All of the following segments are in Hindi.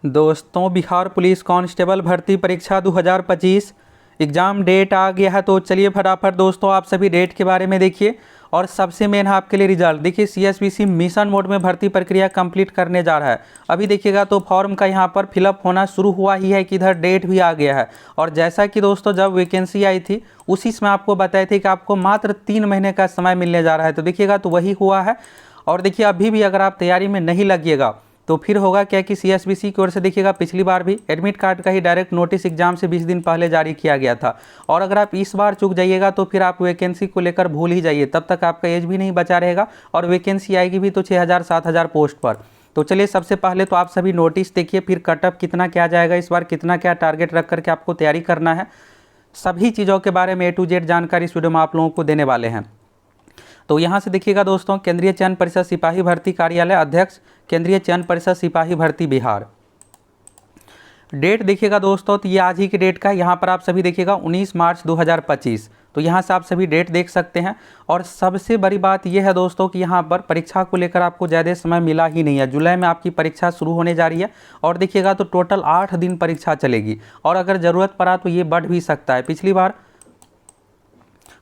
दोस्तों, बिहार पुलिस कांस्टेबल भर्ती परीक्षा 2025 एग्ज़ाम डेट आ गया है। तो चलिए फटाफट दोस्तों आप सभी डेट के बारे में देखिए। और सबसे मेन है आपके लिए रिजल्ट। देखिए सीएसबीसी मिशन मोड में भर्ती प्रक्रिया कंप्लीट करने जा रहा है। अभी देखिएगा तो फॉर्म का यहाँ पर फिलअप होना शुरू हुआ ही है कि इधर डेट भी आ गया है। और जैसा कि दोस्तों जब वैकेंसी आई थी उसी समय आपको बताए थे कि आपको मात्र 3 महीने का समय मिलने जा रहा है। तो देखिएगा तो वही हुआ है। और देखिए अभी भी अगर आप तैयारी में नहीं लगिएगा तो फिर होगा क्या कि सीएसबीसी की ओर से देखिएगा पिछली बार भी एडमिट कार्ड का ही डायरेक्ट नोटिस एग्जाम से 20 दिन पहले जारी किया गया था। और अगर आप इस बार चूक जाइएगा तो फिर आप वैकेंसी को लेकर भूल ही जाइए, तब तक आपका एज भी नहीं बचा रहेगा और वैकेंसी आएगी भी तो 6000 7000 पोस्ट पर। तो चलिए सबसे पहले तो आप सभी नोटिस देखिए, फिर कटअप कितना क्या जाएगा, इस बार कितना क्या टारगेट रख करके आपको तैयारी करना है। सभी चीज़ों के बारे में A to Z जानकारी इस वीडियो में आप लोगों को देने वाले हैं। तो यहाँ से देखिएगा दोस्तों, केंद्रीय चयन परिषद सिपाही भर्ती कार्यालय अध्यक्ष, केंद्रीय चयन परिषद सिपाही भर्ती बिहार। डेट देखिएगा दोस्तों तो ये आज ही की डेट का है। यहाँ पर आप सभी देखिएगा 19 मार्च 2025। तो यहाँ से आप सभी डेट देख सकते हैं। और सबसे बड़ी बात यह है दोस्तों कि यहाँ पर परीक्षा को लेकर आपको ज़्यादा समय मिला ही नहीं है। जुलाई में आपकी परीक्षा शुरू होने जा रही है और देखिएगा तो टोटल 8 दिन परीक्षा चलेगी और अगर ज़रूरत पड़ा तो ये बढ़ भी सकता है। पिछली बार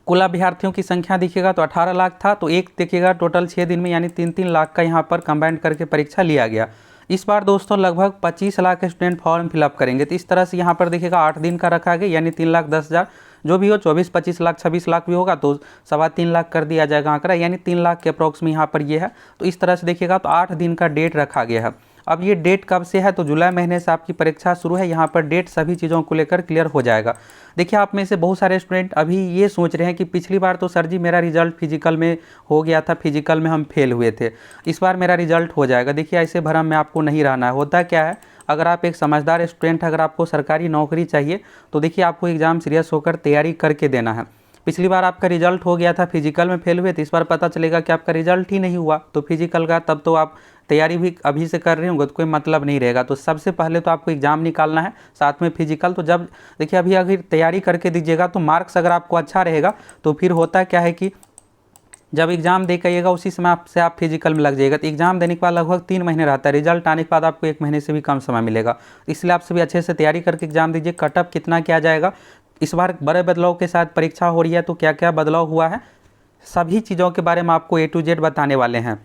कुल अभ्यर्थियों की संख्या देखिएगा तो 18 लाख था, तो एक देखिएगा टोटल 6 दिन में यानी 3-3 लाख का यहाँ पर कंबाइंड करके परीक्षा लिया गया। इस बार दोस्तों लगभग 25 लाख स्टूडेंट फॉर्म फिलअप करेंगे। तो इस तरह से यहाँ पर देखिएगा 8 दिन का रखा गया यानी 3,10,000 जो भी हो, 24-25 लाख 26 लाख भी होगा तो 3.25 लाख कर दिया जाएगा आंकड़ा, यानी 3 लाख के अप्रॉक्स में यहाँ पर ये है। तो इस तरह से देखिएगा तो 8 दिन का डेट रखा गया है। अब ये डेट कब से है तो जुलाई महीने से आपकी परीक्षा शुरू है। यहाँ पर डेट सभी चीज़ों को लेकर क्लियर हो जाएगा। देखिए आप में से बहुत सारे स्टूडेंट अभी ये सोच रहे हैं कि पिछली बार तो सर जी मेरा रिजल्ट फिजिकल में हो गया था, फिजिकल में हम फेल हुए थे, इस बार मेरा रिजल्ट हो जाएगा। देखिए ऐसे भरम में आपको नहीं रहना है। होता क्या है, अगर आप एक समझदार स्टूडेंट, अगर आपको सरकारी नौकरी चाहिए तो देखिए आपको एग्ज़ाम सीरियस होकर तैयारी करके देना है। पिछली बार आपका रिजल्ट हो गया था, फिजिकल में फेल हुए, तो इस बार पता चलेगा कि आपका रिजल्ट ही नहीं हुआ तो फिजिकल का, तब तो आप तैयारी भी अभी से कर रहे होंगे तो कोई मतलब नहीं रहेगा। तो सबसे पहले तो आपको एग्ज़ाम निकालना है, साथ में फिजिकल। तो जब देखिए अभी अगर तैयारी करके दीजिएगा तो मार्क्स अगर आपको अच्छा रहेगा तो फिर होता क्या है कि जब एग्ज़ाम दे करिएगा उसी समय आप फिजिकल में लग जाएगा। तो एग्ज़ाम देने के बाद लगभग 3 महीने रहता है, रिजल्ट आने के बाद आपको 1 महीने से भी कम समय मिलेगा। इसलिए आप सभी अच्छे से तैयारी करके एग्ज़ाम दीजिए। कटअप कितना क्या जाएगा, इस बार बड़े बदलाव के साथ परीक्षा हो रही है तो क्या क्या बदलाव हुआ है, सभी चीज़ों के बारे में आपको A to Z बताने वाले हैं।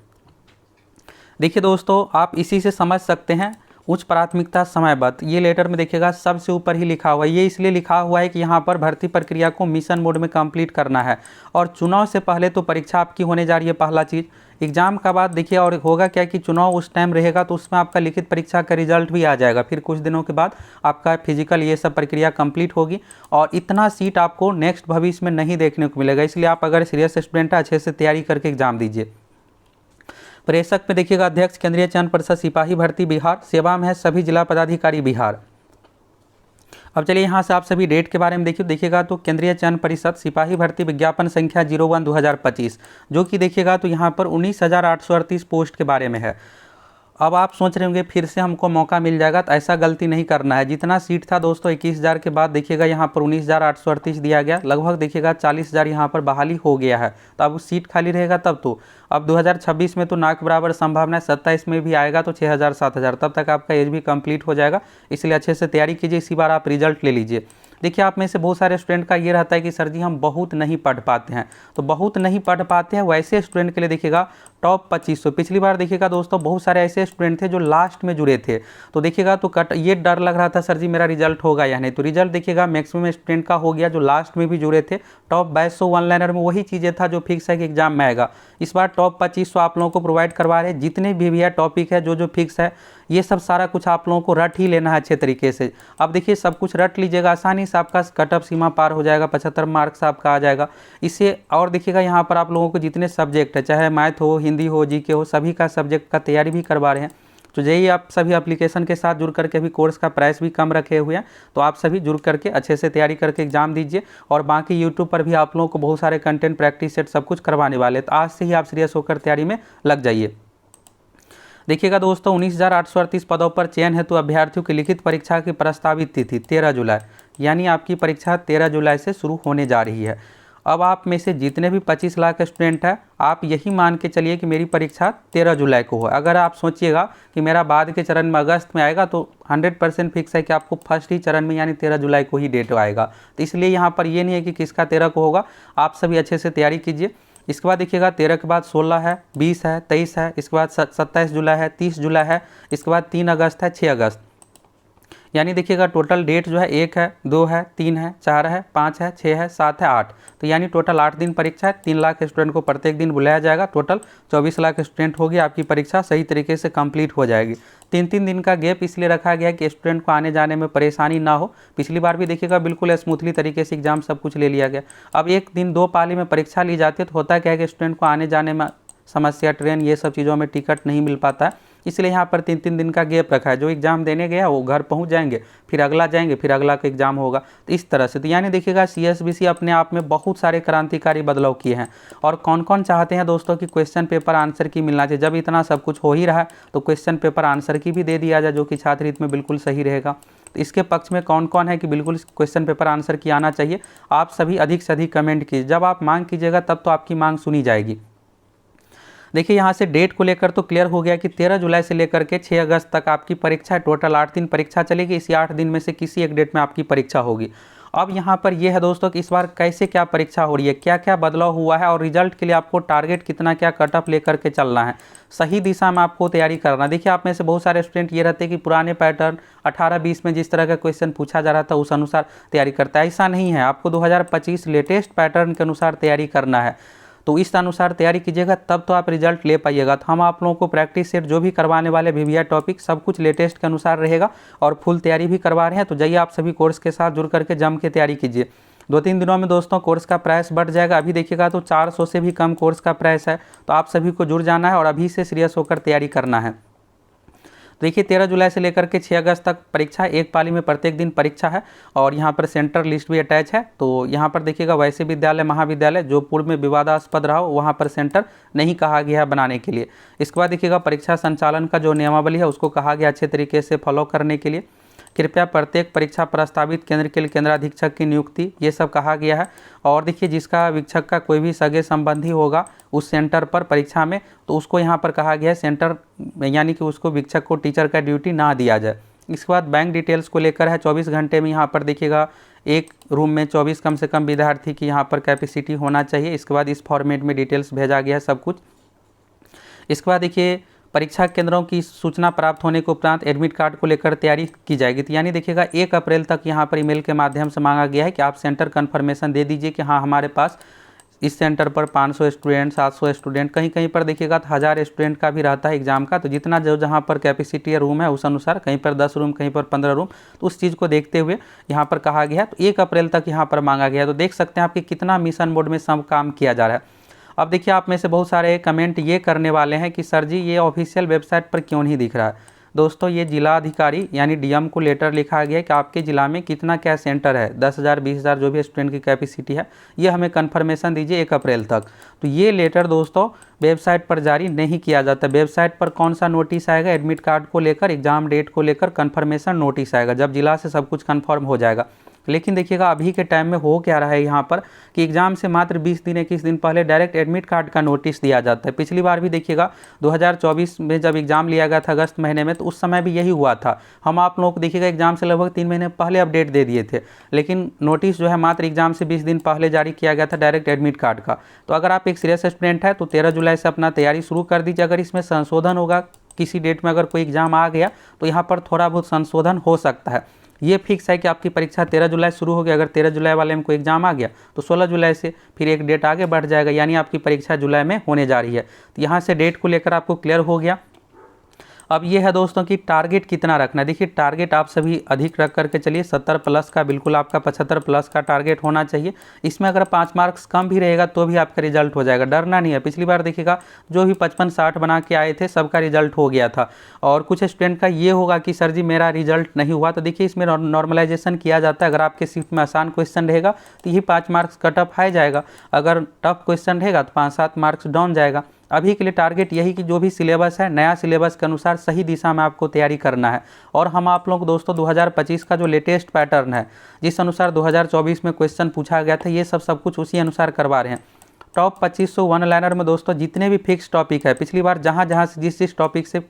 देखिए दोस्तों आप इसी से समझ सकते हैं। उच्च प्राथमिकता समयबद्ध, ये लेटर में देखिएगा सबसे ऊपर ही लिखा हुआ है। ये इसलिए लिखा हुआ है कि यहाँ पर भर्ती प्रक्रिया को मिशन मोड में कंप्लीट करना है और चुनाव से पहले तो परीक्षा आपकी होने जा रही है। पहला चीज़ एग्जाम का बाद देखिए, और होगा क्या कि चुनाव उस टाइम रहेगा तो उसमें आपका लिखित परीक्षा का रिजल्ट भी आ जाएगा। फिर कुछ दिनों के बाद आपका फिजिकल ये सब प्रक्रिया कंप्लीट होगी और इतना सीट आपको नेक्स्ट भविष्य में नहीं देखने को मिलेगा। इसलिए आप अगर सीरियस स्टूडेंट है अच्छे से तैयारी करके एग्जाम दीजिए। प्रेषक में देखिएगा अध्यक्ष, केंद्रीय चयन परिषद सिपाही भर्ती बिहार। सेवा में है सभी जिला पदाधिकारी बिहार। अब चलिए यहाँ से आप सभी डेट के बारे में देखिएगा तो केंद्रीय चयन परिषद सिपाही भर्ती विज्ञापन संख्या 01/2025 जो कि देखिएगा तो यहाँ पर 19,838 पोस्ट के बारे में है। अब आप सोच रहे होंगे फिर से हमको मौका मिल जाएगा, तो ऐसा गलती नहीं करना है। जितना सीट था दोस्तों 21,000 के बाद देखिएगा यहाँ पर 19,838 दिया गया, लगभग देखिएगा 40,000 यहाँ पर बहाली हो गया है। तो अब सीट खाली रहेगा तब तो अब 2026 में तो ना के बराबर संभावना है, 27 में भी आएगा तो 6,000 7,000, तब तक आपका एज भी कंप्लीट हो जाएगा। इसलिए अच्छे से तैयारी कीजिए, इसी बार आप रिजल्ट ले लीजिए। देखिए आप में से बहुत सारे स्टूडेंट का ये रहता है कि सर जी हम बहुत नहीं पढ़ पाते हैं, तो बहुत नहीं पढ़ पाते हैं वैसे स्टूडेंट के लिए देखिएगा टॉप 2500। पिछली बार देखिएगा दोस्तों बहुत सारे ऐसे स्टूडेंट थे जो लास्ट में जुड़े थे, तो देखिएगा तो ये डर लग रहा था सर जी मेरा रिजल्ट होगा या नहीं, तो रिजल्ट देखिएगा मैक्सिमम स्टूडेंट का हो गया जो लास्ट में भी जुड़े थे। टॉप 2200 वन लाइनर में वही चीज़ें था जो फिक्स है कि एग्जाम में आएगा। इस बार टॉप 2500 आप लोगों को प्रोवाइड करवा रहे हैं। जितने भी है टॉपिक है जो फिक्स है, ये सब सारा कुछ आप लोगों को रट ही लेना है अच्छे तरीके से। अब देखिए सब कुछ रट लीजिएगा, आसानी से आपका कटअप सीमा पार हो जाएगा, 75 मार्क्स आपका आ जाएगा इससे। और देखिएगा यहाँ पर आप लोगों को जितने सब्जेक्ट है, चाहे मैथ हो, हिंदी हो, जीके हो, सभी का सब्जेक्ट का तैयारी भी करवा रहे हैं। तो यही आप सभी एप्लीकेशन के साथ जुड़ करके भी कोर्स का प्राइस भी कम रखे हुए हैं, तो आप सभी जुड़ करके अच्छे से तैयारी करके एग्जाम दीजिए। और बाकी यूट्यूब पर भी आप लोगों को बहुत सारे कंटेंट, प्रैक्टिस सेट सब कुछ करवाने वाले, तो आज से ही आप सीरियस होकर तैयारी में लग जाइए। देखिएगा दोस्तों 19,838 पदों पर चयन हेतु अभ्यर्थियों की लिखित परीक्षा की प्रस्तावित तिथि 13 जुलाई, यानी आपकी परीक्षा 13 जुलाई से शुरू होने जा रही है। अब आप में से जितने भी 25 लाख स्टूडेंट हैं, आप यही मान के चलिए कि मेरी परीक्षा 13 जुलाई को हो। अगर आप सोचिएगा कि मेरा बाद के चरण में अगस्त में आएगा, तो 100% फिक्स है कि आपको फर्स्ट ही चरण में यानी 13 जुलाई को ही डेट आएगा। तो इसलिए यहाँ पर ये नहीं है कि किसका 13 को होगा। आप सभी अच्छे से तैयारी कीजिए। इसके बाद देखिएगा 13 के बाद 16 है, 20 है, 23 है, इसके बाद 27 जुलाई है, 30 जुलाई है, इसके बाद 3 अगस्त है, 6 अगस्त। यानी देखिएगा टोटल डेट जो है 1 है, 2 है, 3 है, 4 है, 5 है, 6 है, 7 है, 8। तो यानी टोटल 8 दिन परीक्षा है। 3 लाख स्टूडेंट को प्रत्येक दिन बुलाया जाएगा। टोटल 24 लाख स्टूडेंट होगी। आपकी परीक्षा सही तरीके से कंप्लीट हो जाएगी। 3-3 दिन का गैप इसलिए रखा गया है कि स्टूडेंट को आने जाने में परेशानी ना हो। पिछली बार भी देखिएगा बिल्कुल स्मूथली तरीके से एग्जाम सब कुछ ले लिया गया। अब एक दिन 2 पाली में परीक्षा ली जाती है तो होता क्या है कि स्टूडेंट को आने जाने में समस्या, ट्रेन, ये सब चीज़ों में टिकट नहीं मिल पाता है। इसलिए यहाँ पर 3-3 दिन का गैप रखा है। जो एग्ज़ाम देने गया वो घर पहुँच जाएंगे, फिर अगला जाएंगे, फिर अगला का एग्ज़ाम होगा। तो इस तरह से तो यानी देखिएगा CSBC अपने आप में बहुत सारे क्रांतिकारी बदलाव किए हैं। और कौन कौन चाहते हैं दोस्तों कि क्वेश्चन पेपर आंसर की मिलना चाहिए। जब इतना सब कुछ हो ही रहा है तो क्वेश्चन पेपर आंसर की भी दे दिया जाए, जो कि छात्र हित में बिल्कुल सही रहेगा। तो इसके पक्ष में कौन कौन है कि बिल्कुल क्वेश्चन पेपर आंसर की आना चाहिए, आप सभी अधिक से अधिक कमेंट कीजिए। जब आप मांग कीजिएगा तब तो आपकी मांग सुनी जाएगी। देखिए यहाँ से डेट को लेकर तो क्लियर हो गया कि 13 जुलाई से लेकर के 6 अगस्त तक आपकी परीक्षा है। टोटल 8 दिन परीक्षा चलेगी। इसी 8 दिन में से किसी एक डेट में आपकी परीक्षा होगी। अब यहाँ पर यह है दोस्तों कि इस बार कैसे क्या परीक्षा हो रही है, क्या क्या बदलाव हुआ है और रिजल्ट के लिए आपको टारगेट कितना क्या कट ऑफ लेकर के चलना है, सही दिशा में आपको तैयारी करना है। देखिए आप में से बहुत सारे स्टूडेंट ये रहते हैं कि पुराने पैटर्न 18-20 में जिस तरह का क्वेश्चन पूछा जा रहा था उस अनुसार तैयारी करता है। ऐसा नहीं है, आपको 2025 लेटेस्ट पैटर्न के अनुसार तैयारी करना है। तो इस अनुसार तैयारी कीजिएगा तब तो आप रिजल्ट ले पाइएगा। तो हम आप लोगों को प्रैक्टिस सेट जो भी करवाने वाले VVI टॉपिक सब कुछ लेटेस्ट के अनुसार रहेगा और फुल तैयारी भी करवा रहे हैं। तो जाइए आप सभी कोर्स के साथ जुड़ करके जम के तैयारी कीजिए। 2-3 दिनों में दोस्तों कोर्स का प्राइस बढ़ जाएगा। अभी देखिएगा तो 400 से भी कम कोर्स का प्राइस है। तो आप सभी को जुड़ जाना है और अभी से सीरियस होकर तैयारी करना है। देखिए 13 जुलाई से लेकर के 6 अगस्त तक परीक्षा, एक पाली में प्रत्येक दिन परीक्षा है। और यहाँ पर सेंटर लिस्ट भी अटैच है। तो यहाँ पर देखिएगा वैसे विद्यालय, महाविद्यालय जो पूर्व में विवादास्पद रहा हो वहाँ पर सेंटर नहीं कहा गया है बनाने के लिए। इसके बाद देखिएगा परीक्षा संचालन का जो नियमावली है उसको कहा गया अच्छे तरीके से फॉलो करने के लिए। कृपया प्रत्येक परीक्षा प्रस्तावित केंद्र के लिए केंद्राधीक्षक की नियुक्ति, ये सब कहा गया है। और देखिए जिसका वीक्षक का कोई भी सगे संबंधी होगा उस सेंटर पर परीक्षा में, तो उसको यहाँ पर कहा गया है सेंटर यानी कि उसको वीक्षक को टीचर का ड्यूटी ना दिया जाए। इसके बाद बैंक डिटेल्स को लेकर है 24 घंटे में यहाँ पर देखिएगा एक रूम में 24 कम से कम विद्यार्थी की यहाँ पर कैपेसिटी होना चाहिए। इसके बाद इस फॉर्मेट में डिटेल्स भेजा गया है सब कुछ। इसके बाद देखिए परीक्षा केंद्रों की सूचना प्राप्त होने के उपरांत एडमिट कार्ड को लेकर तैयारी की जाएगी। तो यानी देखिएगा 1 अप्रैल तक यहाँ पर ईमेल के माध्यम से मांगा गया है कि आप सेंटर कन्फर्मेशन दे दीजिए कि हाँ हमारे पास इस सेंटर पर 500 स्टूडेंट, 700 स्टूडेंट, कहीं कहीं पर देखिएगा तो 1000 स्टूडेंट का भी रहता है एग्जाम का। तो जितना जो जहाँ पर कैपेसिटी या रूम है उस अनुसार, कहीं पर 10 रूम, कहीं पर 15 रूम, तो उस चीज़ को देखते हुए यहाँ पर कहा गया है। तो 1 अप्रैल तक यहाँ पर मांगा गया है। तो देख सकते हैं आपकी कितना मिशन मोड में सब काम किया जा रहा है। अब देखिए आप में से बहुत सारे कमेंट ये करने वाले हैं कि सर जी ये ऑफिशियल वेबसाइट पर क्यों नहीं दिख रहा है। दोस्तों ये जिला अधिकारी यानी DM को लेटर लिखा गया है कि आपके ज़िला में कितना क्या सेंटर है, 10,000 20,000 जो भी स्टूडेंट की कैपेसिटी है, ये हमें कन्फर्मेशन दीजिए 1 अप्रैल तक। तो ये लेटर दोस्तों वेबसाइट पर जारी नहीं किया जाता। वेबसाइट पर कौन सा नोटिस आएगा, एडमिट कार्ड को लेकर, एग्जाम डेट को लेकर कन्फर्मेशन नोटिस आएगा जब जिला से सब कुछ कन्फर्म हो जाएगा। लेकिन देखिएगा अभी के टाइम में हो क्या रहा है यहाँ पर कि एग्जाम से मात्र 20 दिन 21 दिन पहले डायरेक्ट एडमिट कार्ड का नोटिस दिया जाता है। पिछली बार भी देखिएगा 2024 में जब एग्जाम लिया गया था अगस्त महीने में, तो उस समय भी यही हुआ था। हम आप लोगों को देखिएगा एग्जाम से लगभग 3 महीने पहले अपडेट दे दिए थे, लेकिन नोटिस जो है मात्र एग्जाम से 20 दिन पहले जारी किया गया था डायरेक्ट एडमिट कार्ड का। तो अगर आप एक सीरियस स्टूडेंट है तो 13 जुलाई से अपना तैयारी शुरू कर दीजिए। अगर इसमें संशोधन होगा, किसी डेट में अगर कोई एग्जाम आ गया तो यहाँ पर थोड़ा बहुत संशोधन हो सकता है। ये फिक्स है कि आपकी परीक्षा 13 जुलाई शुरू होगी। अगर 13 जुलाई वाले में कोई एग्जाम आ गया तो 16 जुलाई से फिर एक डेट आगे बढ़ जाएगा, यानी आपकी परीक्षा जुलाई में होने जा रही है। तो यहाँ से डेट को लेकर आपको क्लियर हो गया। अब ये है दोस्तों कि टारगेट कितना रखना है। देखिए टारगेट आप सभी अधिक रख करके चलिए, 70 प्लस का बिल्कुल आपका 75 प्लस का टारगेट होना चाहिए। इसमें अगर 5 मार्क्स कम भी रहेगा तो भी आपका रिजल्ट हो जाएगा, डरना नहीं है। पिछली बार देखिएगा जो भी 55-60 बना के आए थे सबका रिजल्ट हो गया था। और कुछ स्टूडेंट का ये होगा कि सर जी मेरा रिजल्ट नहीं हुआ, तो देखिए इसमें नॉर्मलाइजेशन किया जाता है। अगर आपके शिफ्ट में आसान क्वेश्चन रहेगा तो यही 5 मार्क्स कट ऑफ आ जाएगा, अगर टफ क्वेश्चन रहेगा तो 5-7 मार्क्स डाउन जाएगा। अभी के लिए टारगेट यही कि जो भी सिलेबस है नया सिलेबस के अनुसार सही दिशा में आपको तैयारी करना है। और हम आप लोगों को दोस्तों 2025 का जो लेटेस्ट पैटर्न है, जिस अनुसार 2024 में क्वेश्चन पूछा गया था, ये सब कुछ उसी अनुसार करवा रहे हैं। टॉप 2500 वन लाइनर में दोस्तों जितने भी फिक्स टॉपिक है, पिछली बार जहाँ से जिस टॉपिक से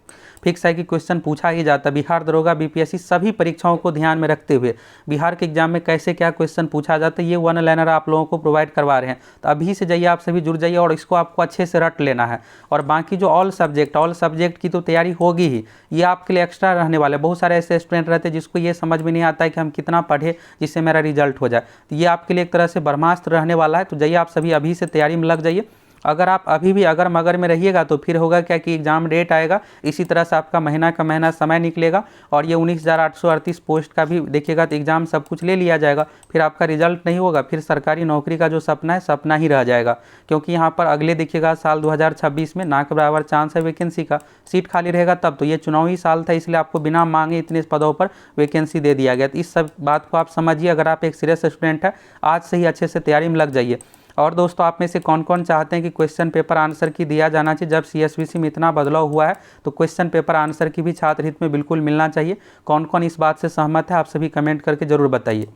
फिक्स है कि क्वेश्चन पूछा ही जाता, बिहार दरोगा, बीपीएससी सभी परीक्षाओं को ध्यान में रखते हुए बिहार के एग्जाम में कैसे क्या क्वेश्चन पूछा जाता है, ये वन लाइनर आप लोगों को प्रोवाइड करवा रहे हैं। तो अभी से जाइए, आप सभी जुड़ जाइए और इसको आपको अच्छे से रट लेना है। और बाकी जो ऑल सब्जेक्ट की तो तैयारी होगी ही, ये आपके लिए एक्स्ट्रा रहने वाले। बहुत सारे ऐसे स्टूडेंट रहते हैं जिसको ये समझ में नहीं आता है कि हम कितना पढ़े जिससे मेरा रिजल्ट हो जाए, तो ये आपके लिए एक तरह से ब्रह्मास्त्र रहने वाला है। तो जाइए आप सभी अभी से तैयारी में लग जाइए। अगर आप अभी भी अगर मगर में रहिएगा तो फिर होगा क्या कि एग्जाम डेट आएगा, इसी तरह से आपका महीना का महीना समय निकलेगा और ये 19,838 पोस्ट का भी देखिएगा तो एग्जाम सब कुछ ले लिया जाएगा, फिर आपका रिजल्ट नहीं होगा, फिर सरकारी नौकरी का जो सपना है सपना ही रह जाएगा। क्योंकि यहाँ पर अगले देखिएगा साल 2026 में ना के बराबर चांस है वैकेंसी का, सीट खाली रहेगा तब। तो ये चुनावी साल था, इसलिए आपको बिना मांगे इतने पदों पर वैकेंसी दे दिया गया। तो इस सब बात को आप समझिए। अगर आप एक सीरियस स्टूडेंट है, आज से ही अच्छे से तैयारी में लग जाइए। और दोस्तों आप में से कौन कौन चाहते हैं कि क्वेश्चन पेपर आंसर की दिया जाना चाहिए? जब सीएसबीसी में इतना बदलाव हुआ है तो क्वेश्चन पेपर आंसर की भी छात्र हित में बिल्कुल मिलना चाहिए। कौन कौन इस बात से सहमत है, आप सभी कमेंट करके जरूर बताइए।